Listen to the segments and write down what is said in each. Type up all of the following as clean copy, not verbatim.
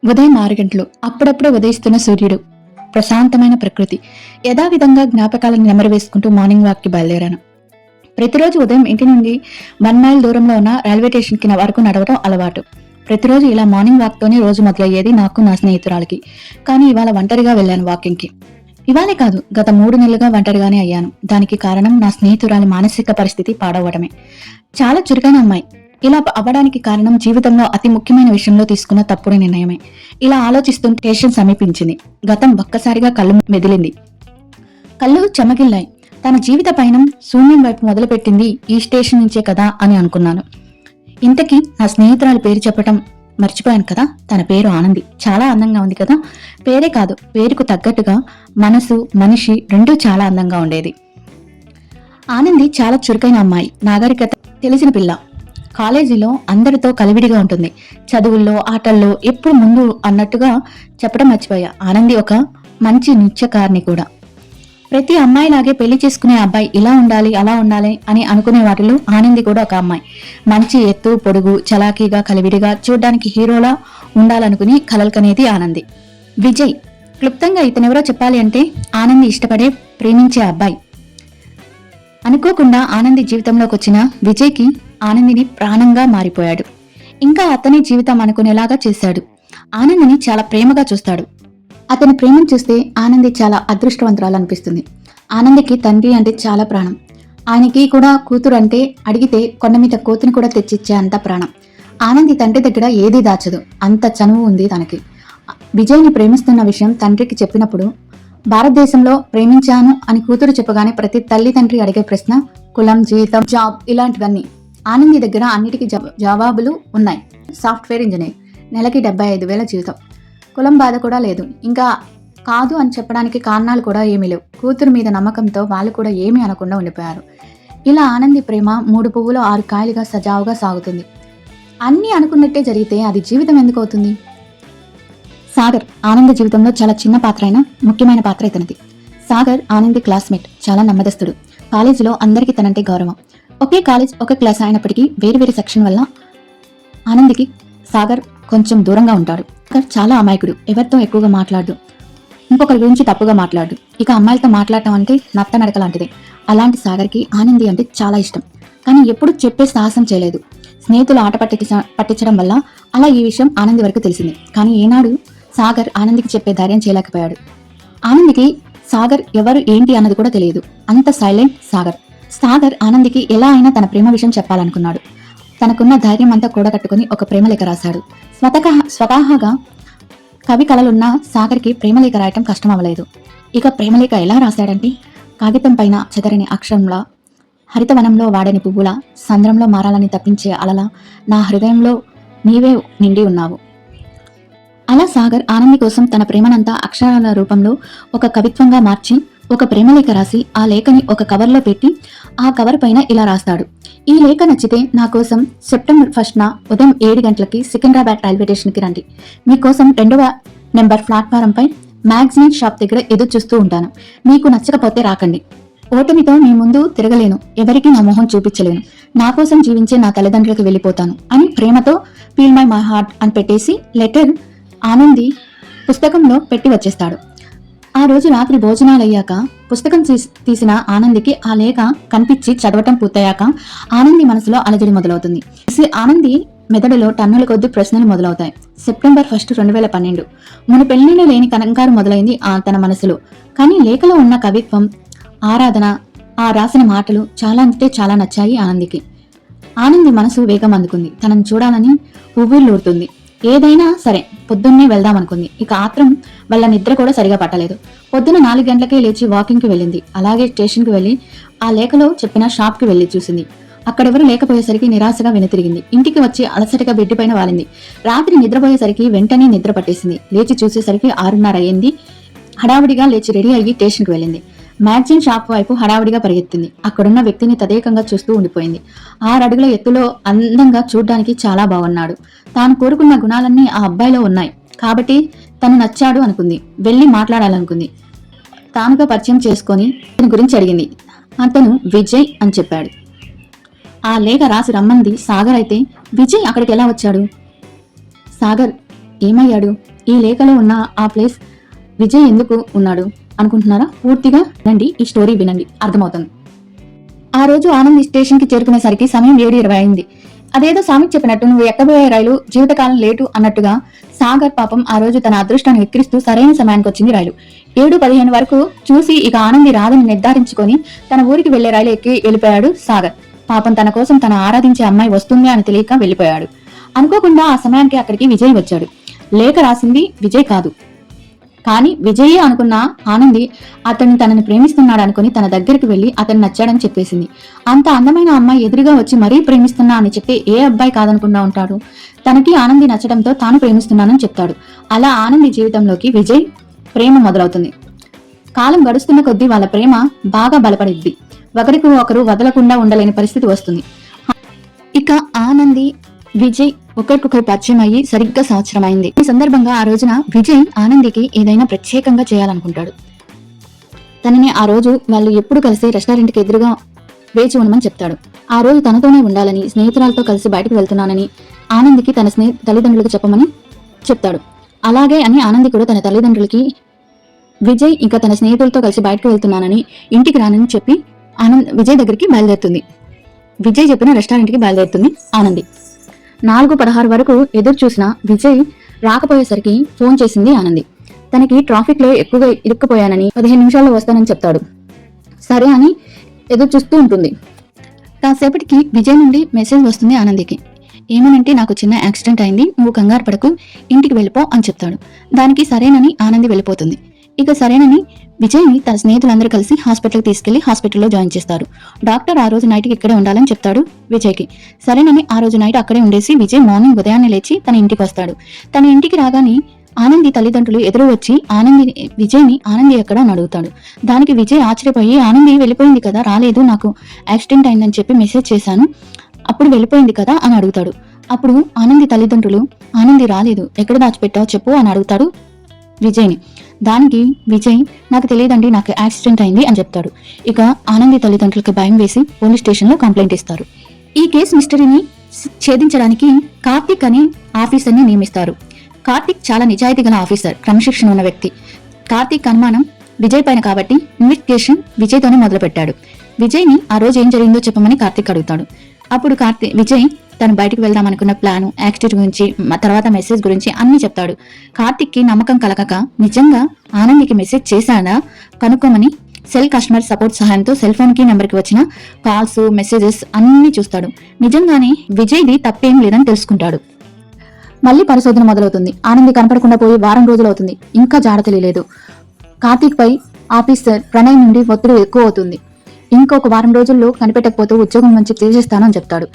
ఉదయం 6 గంటలు. అప్పుడప్పుడు ఉదయిస్తున్న సూర్యుడు, ప్రశాంతమైన ప్రకృతి. యథావిధంగా జ్ఞాపకాలను నెమరు వేసుకుంటూ మార్నింగ్ వాక్‌కి బయలుదేరాను. ప్రతిరోజు ఉదయం ఇంటి నుండి 1 మైల్ దూరంలో ఉన్న రైల్వే స్టేషన్‌కి వరకు నడవడం అలవాటు. ప్రతిరోజు ఇలా మార్నింగ్ వాక్‌తోనే రోజు మొదలయ్యేది నాకు, నా స్నేహితురాలికి. కానీ ఇవాళ ఒంటరిగా వెళ్ళాను వాకింగ్‌కి. ఇవాళే కాదు, గత 3 నెలలుగా ఒంటరిగానే అయ్యాను. దానికి కారణం నా స్నేహితురాలి మానసిక పరిస్థితి పాడవడమే. చాలా చురుకైన అమ్మాయి. ఇలా అవ్వడానికి కారణం జీవితంలో అతి ముఖ్యమైన విషయంలో తీసుకున్న తప్పుడు నిర్ణయమే. ఇలా ఆలోచిస్తుంటే స్టేషన్ సమీపించింది. గతం ఒక్కసారిగా కళ్ళు మెదిలింది. కళ్ళు చెమగిల్లాయి. తన జీవిత పయనం శూన్యం వైపు మొదలుపెట్టింది ఈ స్టేషన్ నుంచే కదా అని అనుకున్నాను. ఇంతకీ నా స్నేహితురాలి పేరు చెప్పటం మర్చిపోయాను కదా. తన పేరు ఆనంది. చాలా అందంగా ఉంది కదా. పేరే కాదు, పేరుకు తగ్గట్టుగా మనసు, మనిషి రెండూ చాలా అందంగా ఉండేది. ఆనంది చాలా చురుకైన అమ్మాయి. నాగరికత తెలిసిన పిల్ల. కాలేజీలో అందరితో కలివిడిగా ఉంటుంది. చదువుల్లో, ఆటల్లో ఎప్పుడు ముందు అన్నట్టుగా చెప్పడం మర్చిపోయా. ఆనంది ఒక మంచి నృత్యకారిణి కూడా. ప్రతి అమ్మాయిలాగే పెళ్లి చేసుకునే అబ్బాయి ఇలా ఉండాలి, అలా ఉండాలి అని అనుకునే వాటిలో ఆనంది కూడా ఒక అమ్మాయి. మంచి ఎత్తు, పొడుగు, చలాకీగా, కలివిడిగా, చూడ్డానికి హీరోలా ఉండాలనుకుని కలలుకనేది ఆనంది. విజయ్. క్లుప్తంగా ఇతనెవరో చెప్పాలి అంటే ఆనంది ఇష్టపడే, ప్రేమించే అబ్బాయి. అనుకోకుండా ఆనంది జీవితంలోకి వచ్చిన విజయ్కి ఆనందిని ప్రాణంగా మారిపోయాడు. ఇంకా అతని జీవితం అనుకునేలాగా చేశాడు. ఆనందిని చాలా ప్రేమగా చూస్తాడు. అతని ప్రేమను చూస్తే ఆనంది చాలా అదృష్టవంతురాలు అనిపిస్తుంది. ఆనందికి తండ్రి అంటే చాలా ప్రాణం. ఆయనకి కూడా కూతురు అంటే అడిగితే కొండ మీద కోతిని కూడా తెచ్చిచ్చే అంత ప్రాణం. ఆనంది తండ్రి దగ్గర ఏదీ దాచదు. అంత చనువు ఉంది తనకి. విజయ్ని ప్రేమిస్తున్న విషయం తండ్రికి చెప్పినప్పుడు, భారతదేశంలో ప్రేమించాను అని కూతురు చెప్పగానే ప్రతి తల్లి తండ్రి అడిగే ప్రశ్న కులం, జీతం, జాబ్ ఇలాంటివన్నీ. ఆనంది దగ్గర అన్నిటికీ జవాబులు ఉన్నాయి. సాఫ్ట్వేర్ ఇంజనీర్, నెలకి 75,000 జీవితం. కులం బాధ కూడా లేదు. ఇంకా కాదు అని చెప్పడానికి కారణాలు కూడా ఏమీ లేవు. కూతురు మీద నమ్మకంతో వాళ్ళు కూడా ఏమీ అనకుండా ఉండిపోయారు. ఇలా ఆనంది ప్రేమ 3 పువ్వులు 6 కాయలుగా సజావుగా సాగుతుంది. అన్నీ అనుకున్నట్టే జరిగితే అది జీవితం ఎందుకు అవుతుంది? సాగర్ ఆనంది జీవితంలో చాలా చిన్న పాత్ర అయినా ముఖ్యమైన పాత్ర ఇతనిది. సాగర్ ఆనంది క్లాస్మేట్. చాలా నమ్మదస్తుడు. కాలేజీలో అందరికీ తనంటే గౌరవం. ఒకే కాలేజ్, ఒకే క్లాస్ అయినప్పటికీ వేరు వేరు సెక్షన్ వల్ల ఆనందికి సాగర్ కొంచెం దూరంగా ఉంటాడు. సాగర్ చాలా అమాయకుడు. ఎవరితో ఎక్కువగా మాట్లాడు, ఇంకొకరి గురించి తప్పుగా మాట్లాడు. ఇక అమ్మాయిలతో మాట్లాడటం అంటే నత్త నడక లాంటిదే. అలాంటి సాగర్కి ఆనంది అంటే చాలా ఇష్టం. కానీ ఎప్పుడు చెప్పే సాహసం చేయలేదు. స్నేహితులు ఆట పట్టించడం వల్ల అలా ఈ విషయం ఆనంది వరకు తెలిసింది. కానీ ఏనాడు సాగర్ ఆనందికి చెప్పే ధైర్యం చేయలేకపోయాడు. ఆనందికి సాగర్ ఎవరు ఏంటి అన్నది కూడా తెలియదు. అంత సైలెంట్ సాగర్. సాగర్ ఆనందికి ఎలా అయినా తన ప్రేమ విషయం చెప్పాలనుకున్నాడు. తనకున్న ధైర్యం అంతా కూడగట్టుకుని ఒక ప్రేమలేఖ రాశాడు. స్వతహాగా కవి కళలున్న సాగర్కి ప్రేమలేఖ రాయటం కష్టం అవ్వలేదు. ఇక ప్రేమలేఖ ఎలా రాశాడంటే, కాగితం పైన చెదరని అక్షరంలా, హరితవనంలో వాడని పువ్వులా, సంద్రంలో మారాలని తప్పించే అలలా, నా హృదయంలో నీవే నిండి ఉన్నావు. అలా సాగర్ ఆనంది కోసం తన ప్రేమనంతా అక్షరాల రూపంలో ఒక కవిత్వంగా మార్చి ఒక ప్రేమలేఖ రాసి ఆ లేఖని ఒక కవర్లో పెట్టి ఆ కవర్ పైన ఇలా రాస్తాడు. ఈ లేఖ నచ్చితే నా కోసం సెప్టెంబర్ 1న ఉదయం 7 గంటలకి సికింద్రాబాద్ రైల్వే స్టేషన్కి రండి. మీకోసం 2వ నెంబర్ ప్లాట్ఫారంపై మ్యాగజైన్ షాప్ దగ్గర ఎదురు చూస్తూ ఉంటాను. మీకు నచ్చకపోతే రాకండి. ఓటమితో మీ ముందు తిరగలేను. ఎవరికి నా మొహం చూపించలేను. నా కోసం జీవించే నా తల్లిదండ్రులకు వెళ్ళిపోతాను అని ప్రేమతో ఫీల్ మై హార్ట్ అని పెట్టేసి లెటర్ ఆనంది పుస్తకంలో పెట్టి వచ్చేస్తాడు. ఆ రోజు రాత్రి భోజనాలయ్యాక పుస్తకం తీసిన ఆనందికి ఆ లేఖ కనిపించి చదవటం పూర్తయ్యాక ఆనంది మనసులో అలజడి మొదలవుతుంది. ఆనంది మెదడులో టన్నుల కొద్ది ప్రశ్నలు మొదలవుతాయి. సెప్టెంబర్ 1, 2012 మునుపెన్నడూ లేని కంగారు మొదలైంది తన మనసులో. కానీ లేఖలో ఉన్న కవిత్వం, ఆరాధన, ఆ రాసిన మాటలు చాలా అంటే చాలా నచ్చాయి ఆనందికి. ఆనంది మనసు వేగం అందుకుంది. తనను చూడాలని ఊపిరిలూరుతుంది. ఏదైనా సరే పొద్దున్నే వెళ్దామనుకుంది. ఇక ఆత్రం వల్ల నిద్ర కూడా సరిగా పట్టలేదు. పొద్దున 4 గంటలకే లేచి వాకింగ్కి వెళ్ళింది. అలాగే స్టేషన్కి వెళ్లి ఆ లేఖలో చెప్పిన షాప్కి వెళ్లి చూసింది. అక్కడెవరు లేకపోయేసరికి నిరాశగా వెనుతిరిగింది. ఇంటికి వచ్చి అలసటగా బెడ్ పైన వాలింది. రాత్రి నిద్రపోయేసరికి వెంటనే నిద్ర పట్టేసింది. లేచి చూసేసరికి 6:30 అయ్యింది. హడావుడిగా లేచి రెడీ అయ్యి స్టేషన్కి వెళ్ళింది. మ్యాగజైన్ షాప్ వైపు హడావుడిగా పరిగెత్తింది. అక్కడున్న వ్యక్తిని తదేకంగా చూస్తూ ఉండిపోయింది. 6 అడుగుల ఎత్తులో అందంగా చూడ్డానికి చాలా బాగున్నాడు. తాను కోరుకున్న గుణాలన్నీ ఆ అబ్బాయిలో ఉన్నాయి కాబట్టి తను నచ్చాడు అనుకుంది. వెళ్లి మాట్లాడాలనుకుంది. తానుగా పరిచయం చేసుకొని తన గురించి అడిగింది. అతను విజయ్ అని చెప్పాడు. ఆ లేఖ రాసి రమ్మంది సాగర్ అయితే విజయ్ అక్కడికి ఎలా వచ్చాడు? సాగర్ ఏమయ్యాడు? ఈ లేఖలో ఉన్న ఆ ప్లేస్ విజయ్ ఎందుకు ఉన్నాడు అనుకుంటున్నారా? పూర్తిగా రండి, ఈ స్టోరీ వినండి, అర్థమవుతుంది. ఆ రోజు ఆనంద్ స్టేషన్ కి చేరుకునేసరికి సమయం 7:20 అయింది. అదేదో సామిక్ చెప్పినట్టు నువ్వు ఎక్కబోయే రైలు జీవితకాలం లేటు అన్నట్టుగా సాగర్ పాపం ఆ రోజు తన అదృష్టాన్ని ఎక్కిరిస్తూ సరైన సమయానికి వచ్చింది రైలు. 7:15 వరకు చూసి ఇక ఆనంది రాదని నిర్ధారించుకొని తన ఊరికి వెళ్లే రైలు ఎక్కి వెళ్ళిపోయాడు సాగర్. పాపం తన కోసం తన ఆరాధించే అమ్మాయి వస్తుంది అని తెలియక వెళ్ళిపోయాడు. అనుకోకుండా ఆ సమయానికి అక్కడికి విజయ్ వచ్చాడు. లేఖ రాసింది విజయ్ కాదు, కానీ విజయే అనుకున్న ఆనంది అతన్ని తనని ప్రేమిస్తున్నాడు అనుకుని తన దగ్గరికి వెళ్లి అతను నచ్చాడని చెప్పేసింది. అంత అందమైన అమ్మాయి ఎదురుగా వచ్చి మరీ ప్రేమిస్తున్నా అని చెప్పి ఏ అబ్బాయి కాదనుకున్నా ఉంటాడు? తనకి ఆనంది నచ్చడంతో తాను ప్రేమిస్తున్నానని చెప్తాడు. అలా ఆనంది జీవితంలోకి విజయ్ ప్రేమ మొదలవుతుంది. కాలం గడుస్తున్న కొద్దీ వాళ్ళ ప్రేమ బాగా బలపడిద్ది. ఒకరికి ఒకరు వదలకుండా ఉండలేని పరిస్థితి వస్తుంది. ఇక ఆనంది విజయ్ ఒకరికొకరు పరిచయం అయ్యి సరిగ్గా సంవత్సరం అయింది. ఈ సందర్భంగా ఆ రోజున విజయ్ ఆనందికి ఏదైనా ప్రత్యేకంగా చేయాలనుకుంటాడు. తనని ఆ రోజు వాళ్ళు ఎప్పుడు కలిసి రెస్టారెంట్ కి ఎదురుగా వేచి ఉండమని చెప్తాడు. ఆ రోజు తనతోనే ఉండాలని, స్నేహితురాలతో కలిసి బయటకు వెళ్తున్నానని ఆనందికి తన తల్లిదండ్రులకు చెప్పమని చెప్తాడు. అలాగే అని ఆనంది కూడా తన తల్లిదండ్రులకి విజయ్ ఇంకా తన స్నేహితులతో కలిసి బయటకు వెళ్తున్నానని, ఇంటికి రానని చెప్పి విజయ్ దగ్గరికి బయలుదేరుతుంది. విజయ్ చెప్పిన రెస్టారెంట్ కి బయలుదేరుతుంది ఆనంది. 4:16 వరకు ఎదురు చూసిన విజయ్ రాకపోయేసరికి ఫోన్ చేసింది ఆనంది. తనకి ట్రాఫిక్ లో ఎక్కువగా ఇరుక్కుపోయానని 15 నిమిషాల్లో వస్తానని చెప్తాడు. సరే అని ఎదురు చూస్తూ ఉంటుంది. కాసేపటికి విజయ్ నుండి మెసేజ్ వస్తుంది ఆనందికి. ఏమనంటే, నాకు చిన్న యాక్సిడెంట్ అయింది, నువ్వు కంగారు పడకు, ఇంటికి వెళ్ళిపో అని చెప్తాడు. దానికి సరేనని ఆనంది వెళ్ళిపోతుంది. ఇక సరేనని విజయ్ని తన స్నేహితులందరూ కలిసి హాస్పిటల్కి తీసుకెళ్లి హాస్పిటల్లో జాయిన్ చేస్తారు. డాక్టర్ ఆ రోజు నైట్కి ఇక్కడే ఉండాలని చెప్తాడు విజయ్కి. సరేనని ఆ రోజు నైట్ అక్కడే ఉండేసి విజయ్ మార్నింగ్ ఉదయాన్నే లేచి తన ఇంటికి వస్తాడు. తన ఇంటికి రాగానే ఆనంది తల్లిదండ్రులు ఎదురు వచ్చి విజయ్ని ఆనంది ఎక్కడ అని అడుగుతాడు. దానికి విజయ్ ఆశ్చర్యపోయి, ఆనంది వెళ్ళిపోయింది కదా, రాలేదు, నాకు యాక్సిడెంట్ అయిందని చెప్పి మెసేజ్ చేశాను, అప్పుడు వెళ్ళిపోయింది కదా అని అడుగుతాడు. అప్పుడు ఆనంది తల్లిదండ్రులు, ఆనంది రాలేదు, ఎక్కడ దాచిపెట్టావు చెప్పు అని అడుగుతాడు విజయ్ని. దానికి విజయ్, నాకు తెలియదండి, నాకు యాక్సిడెంట్ అయింది అని చెప్తాడు. ఇక ఆనంది తల్లిదండ్రులకి భయం వేసి పోలీస్ స్టేషన్ లో కంప్లైంట్ ఇస్తారు. ఈ కేసు మిస్టరీని ఛేదించడానికి కార్తిక్ అనే ఆఫీసర్ని నియమిస్తారు. కార్తిక్ చాలా నిజాయితీ గల ఆఫీసర్, క్రమశిక్షణ ఉన్న వ్యక్తి. కార్తిక్ అనుమానం విజయ్ పైన కాబట్టి ఇన్వెస్టిగేషన్ విజయ్తోనే మొదలు పెట్టాడు. విజయ్ని ఆ రోజు ఏం జరిగిందో చెప్పమని కార్తిక్ అడుగుతాడు. అప్పుడు విజయ్ తను బయటకు వెళ్దాం అనుకున్న ప్లాను, యాక్సిడెంట్ గురించి, తర్వాత మెసేజ్ గురించి అన్ని చెప్తాడు. కార్తిక్ కి నమ్మకం కలగక నిజంగా ఆనందికి మెసేజ్ చేశాడా కనుక్కోమని సెల్ కస్టమర్ సపోర్ట్ సహాయంతో సెల్ ఫోన్ కి నెంబర్ కి వచ్చిన కాల్స్, మెసేజెస్ అన్ని చూస్తాడు. నిజంగానే విజయ్ది తప్పేం లేదని తెలుసుకుంటాడు. మళ్ళీ పరిశోధన మొదలవుతుంది. ఆనంది కనపడకుండా పోయి వారం రోజులు అవుతుంది, ఇంకా జాడ తెలియలేదు. కార్తిక్ పై ఆఫీసర్ ప్రణయ్ నుండి ఒత్తిడి ఎక్కువ అవుతుంది. ఇంకొక వారం రోజుల్లో కనిపెట్టకపోతే ఉద్యోగం నుంచి తీసేస్తానని చెప్తాడు.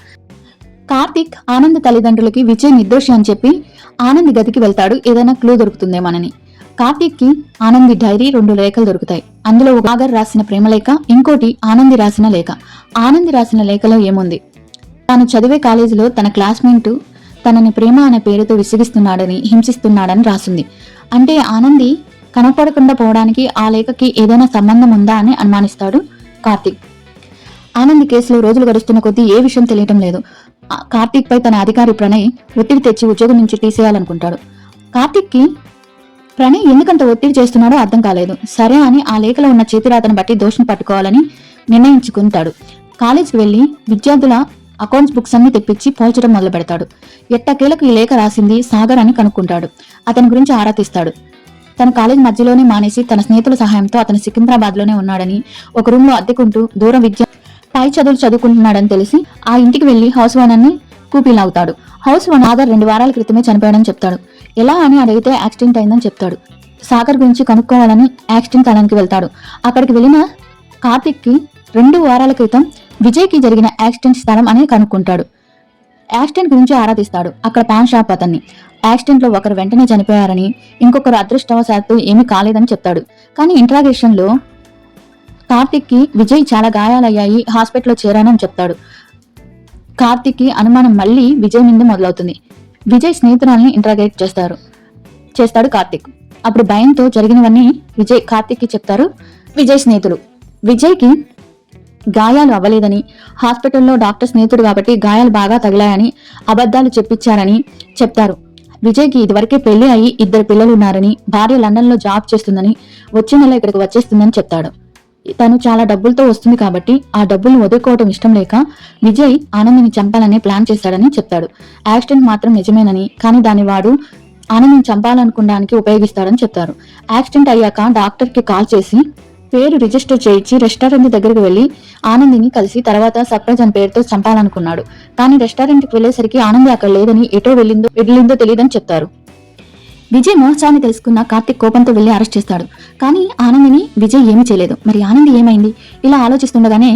కార్తిక్ ఆనంద్ తల్లిదండ్రులకి విజయ్ నిర్దోషి అని చెప్పి ఆనంద్ గదికి వెళ్తాడు, ఏదైనా క్లూ దొరుకుతుందేమోనని. కార్తిక్ కి ఆనంది డైరీ 2 లేఖలు దొరుకుతాయి. అందులో ఒక సాగర్ రాసిన ప్రేమ లేఖ, ఇంకోటి ఆనంది రాసిన లేఖ. ఆనంది రాసిన లేఖలో ఏముంది, తాను చదివే కాలేజీలో తన క్లాస్మేట్ తనని ప్రేమ అనే పేరుతో విసిగిస్తున్నాడని, హింసిస్తున్నాడని రాసింది. అంటే ఆనంది కనపడకుండా పోవడానికి ఆ లేఖకి ఏదైనా సంబంధం ఉందా అని అనుమానిస్తాడు కార్తిక్. ఆనంది కేసులో రోజులు గడుస్తున్న కొద్దీ ఏ విషయం తెలియటం లేదు. కార్తిక్ పై తన అధికారి ప్రణయ్ ఒత్తిడి తెచ్చి ఉద్యోగం నుంచి తీసేయాలనుకుంటాడు. కార్తిక్ కి ప్రణయ్ ఎందుకంత ఒత్తిడి చేస్తున్నాడో అర్థం కాలేదు. సరే అని ఆ లేఖలో ఉన్న చేతిరాతను బట్టి దోషం పట్టుకోవాలని నిర్ణయించుకుంటాడు. కాలేజ్కి వెళ్లి విద్యార్థుల అకౌంట్స్ బుక్స్ అన్ని తెప్పించి పోల్చడం మొదలు పెడతాడు. ఎట్టకేలకు ఈ లేఖ రాసింది సాగర్ అని కనుక్కుంటాడు. అతని గురించి ఆరా తీస్తాడు. తన కాలేజ్ మధ్యలోనే మానేసి తన స్నేహితుల సహాయంతో అతను సికింద్రాబాద్ లోనే ఉన్నాడని, ఒక రూమ్ లో అద్దెకుంటూ దూరం పై చదువులు చదువుకుంటున్నాడని తెలిసి ఆ ఇంటికి వెళ్లి హౌస్ ఓనర్ ని కూపీలవుతాడు. హౌస్ ఓనర్ ఆధార్ 2 వారాల క్రితమే చనిపోయాడని చెప్తాడు. ఎలా అని అడిగితే యాక్సిడెంట్ అయిందని చెప్తాడు. సాగర్ గురించి కనుక్కోవాలని యాక్సిడెంట్ స్థలానికి వెళ్తాడు. అక్కడికి వెళ్లిన కార్తిక్ కి 2 వారాల క్రితం విజయ్ కి జరిగిన యాక్సిడెంట్ స్థలం అని కనుక్కుంటాడు. యాక్సిడెంట్ గురించి ఆరా తీస్తాడు. అక్కడ పాన్ షాప్ అతన్ని, యాక్సిడెంట్ లో ఒకరు వెంటనే చనిపోయారని, ఇంకొకరు అదృష్టవశాత్తు ఏమీ కాలేదని చెప్తాడు. కానీ ఇంట్రాగేషన్ లో కార్తిక్ కి విజయ్ చాలా గాయాలయ్యాయి, హాస్పిటల్లో చేరానని చెప్తాడు. కార్తిక్ కి అనుమానం మళ్ళీ విజయ్ నుండి మొదలవుతుంది. విజయ్ స్నేహితురాల్ని ఇంట్రాగేట్ చేస్తాడు కార్తిక్. అప్పుడు భయంతో జరిగినవన్నీ కార్తిక్ కి చెప్తారు విజయ్ స్నేహితులు. విజయ్ కి గాయాలు అవ్వలేదని, హాస్పిటల్లో డాక్టర్ స్నేహితుడు కాబట్టి గాయాలు బాగా తగిలాయని, అబద్ధాలు చెప్పించారని చెప్తారు. విజయ్కి ఇదివరకే పెళ్లి అయ్యి 2 పిల్లలు ఉన్నారని, భార్య లండన్ లో జాబ్ చేస్తుందని, వచ్చే నెల ఇక్కడికి వచ్చేస్తుందని చెప్తాడు. తను చాలా డబ్బులతో వస్తుంది కాబట్టి ఆ డబ్బుల్ని వదులుకోవటం ఇష్టం లేక విజయ్ ఆనందిని చంపాలని ప్లాన్ చేశాడని చెప్తాడు. యాక్సిడెంట్ మాత్రం నిజమేనని, కానీ దాన్ని వాడు ఆనందిని చంపాలనుకోవడానికి ఉపయోగిస్తాడని చెప్తారు. యాక్సిడెంట్ అయ్యాక డాక్టర్ కి కాల్ చేసి పేరు రిజిస్టర్ చేయించి రెస్టారెంట్ దగ్గరికి వెళ్లి ఆనందిని కలిసి తర్వాత సర్ప్రైజ్ అని పేరుతో చంపాలనుకున్నాడు. కానీ రెస్టారెంట్ కి వెళ్లేసరికి ఆనంది అక్కడ లేదని, ఎటో వెళ్ళిందో తెలియదని చెప్తారు. విజయ్ మోసాన్ని తెలుసుకున్న కార్తిక్ కోపంతో వెళ్లి అరెస్ట్ చేస్తాడు. కానీ ఆనందిని విజయ్ ఏమీ చేయలేదు. మరి ఆనంది ఏమైంది? ఇలా ఆలోచిస్తుండగానే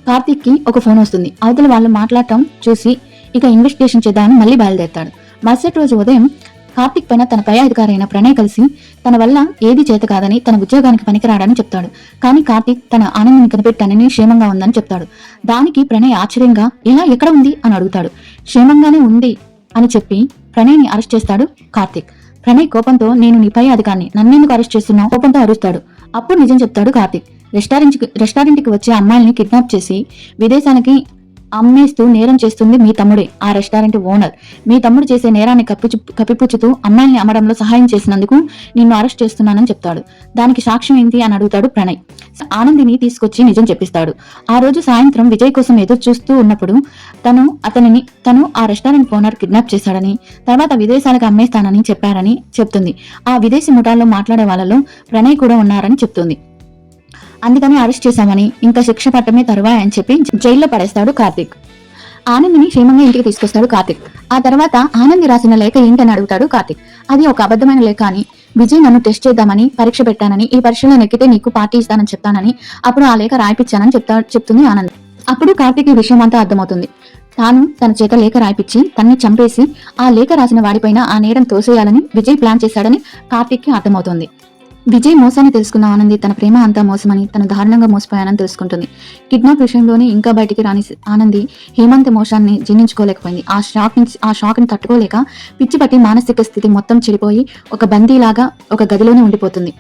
కార్తిక్ కి ఒక ఫోన్ వస్తుంది. అవతల వాళ్ళు మాట్లాడటం చూసి ఇక ఇన్వెస్టిగేషన్ చేద్దామని మళ్ళీ బయలుదేరతాడు. మరుసటి రోజు ఉదయం కార్తిక్ పైన తన పై అధికారి అయిన ప్రణయ్ కలిసి తన వల్ల ఏది చేత కాదని, తన ఉద్యోగానికి పనికిరాడని చెప్తాడు. కానీ కార్తిక్ తన ఆనందిని కనిపెట్టానని, క్షేమంగా ఉందని చెప్తాడు. దానికి ప్రణయ్ ఆశ్చర్యంగా ఎలా, ఎక్కడ ఉంది అని అడుగుతాడు. క్షేమంగానే ఉంది అని చెప్పి ప్రణయ్ని అరెస్ట్ చేస్తాడు కార్తిక్. ప్రణయ్ కోపంతో నేను నీ పై అధికారిని, నన్నెందుకు అరెస్ట్ చేస్తున్నావు కోపంతో అరుస్తాడు. అప్పుడు నిజం చెప్తాడు కార్తిక్. రెస్టారెంట్కి వచ్చే అమ్మాయిల్ని కిడ్నాప్ చేసి విదేశానికి అమ్మేస్తూ నేరం చేస్తుంది మీ తమ్ముడే, ఆ రెస్టారెంట్ ఓనర్. మీ తమ్ముడు చేసే నేరాన్ని కప్పిపుచ్చుతూ అమ్మాయిల్ని అమ్మడంలో సహాయం చేసినందుకు నిన్ను అరెస్ట్ చేస్తున్నానని చెప్తాడు. దానికి సాక్ష్యం ఏంటి అని అడుగుతాడు ప్రణయ్. ఆనందిని తీసుకొచ్చి నిజం చెప్పిస్తాడు. ఆ రోజు సాయంత్రం విజయ్ కోసం ఎదురు చూస్తూ ఉన్నప్పుడు తను ఆ రెస్టారెంట్ ఓనర్ కిడ్నాప్ చేశాడని, తర్వాత విదేశాలకు అమ్మేస్తానని చెప్పారని చెప్తుంది. ఆ విదేశీ ముఠాల్లో మాట్లాడే వాళ్ళలో ప్రణయ్ కూడా ఉన్నారని చెప్తుంది. అందుకని అరెస్ట్ చేశామని, ఇంకా శిక్ష పట్టమే తరువాయి అని చెప్పి జైల్లో పడేస్తాడు కార్తిక్. ఆనందిని క్షేమంగా ఇంటికి తీసుకొస్తాడు కార్తిక్. ఆ తర్వాత ఆనంది రాసిన లేఖ ఏంటని అడుగుతాడు కార్తిక్. అది ఒక అబద్ధమైన లేఖ అని, విజయ్ నన్ను టెస్ట్ చేద్దామని పరీక్ష పెట్టానని, ఈ పరీక్షలో నెక్కితే నీకు పార్టీ ఇస్తానని చెప్తానని, అప్పుడు ఆ లేఖ రాయిపించానని చెప్తుంది ఆనంది. అప్పుడు కార్తిక్ ఈ విషయం అంతా అర్థమవుతుంది. తాను తన చేత లేఖ రాయిపించి తన్ని చంపేసి ఆ లేఖ రాసిన వాడిపైన ఆ నేరం తోసేయాలని విజయ్ ప్లాన్ చేశాడని కార్తిక్ కి అర్థమవుతుంది. విజయ్ మోసాన్ని తెలుసుకున్న ఆనంది తన ప్రేమ అంతా మోసమని, తను దారుణంగా మోసపోయానని తెలుసుకుంటుంది. కిడ్నాప్ విషయంలోనే ఇంకా బయటికి రాని ఆనంది హేమంత్ మోసాన్ని జీర్ణించుకోలేకపోయింది. ఆ షాక్ ని తట్టుకోలేక పిచ్చిపట్టి మానసిక స్థితి మొత్తం చెడిపోయి ఒక బందీలాగా ఒక గదిలోనే ఉండిపోతుంది.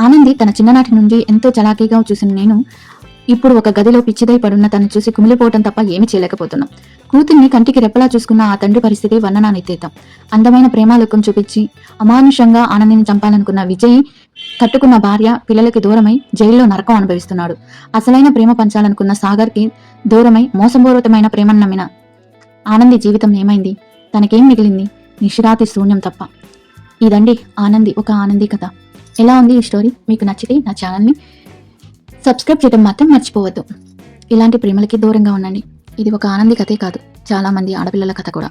ఆనంది తన చిన్ననాటి నుండి ఎంతో చలాకీగా చూసిన నేను ఇప్పుడు ఒక గదిలో పిచ్చిదై పడున్న తను చూసి కుమిలిపోవటం తప్ప ఏమీ చేయలేకపోతున్నాం. కూతుర్ని కంటికి రెప్పలా చూసుకున్న ఆ తండ్రి పరిస్థితి వర్ణనానితీతం. అందమైన ప్రేమాలోకం చూపించి అమానుషంగా ఆనందిని చంపాలనుకున్న విజయ్ కట్టుకున్న భార్య పిల్లలకి దూరమై జైల్లో నరకం అనుభవిస్తున్నాడు. అసలైన ప్రేమ పంచాలనుకున్న సాగర్ కి దూరమై మోసపూరితమైన ప్రేమను నమ్మిన ఆనంది జీవితం ఏమైంది? తనకేం మిగిలింది? నిశిరాతి శూన్యం తప్ప. ఇదండి ఒక ఆనంది కథ. ఎలా ఉంది ఈ స్టోరీ? మీకు నచ్చితే నా ఛానల్ని సబ్స్క్రైబ్ చేయడం మాత్రం మర్చిపోవద్దు. ఇలాంటి ప్రేమలకి దూరంగా ఉండండి. ఇది ఒక ఆనంది కథే కాదు, చాలా మంది ఆడపిల్లల కథ కూడా.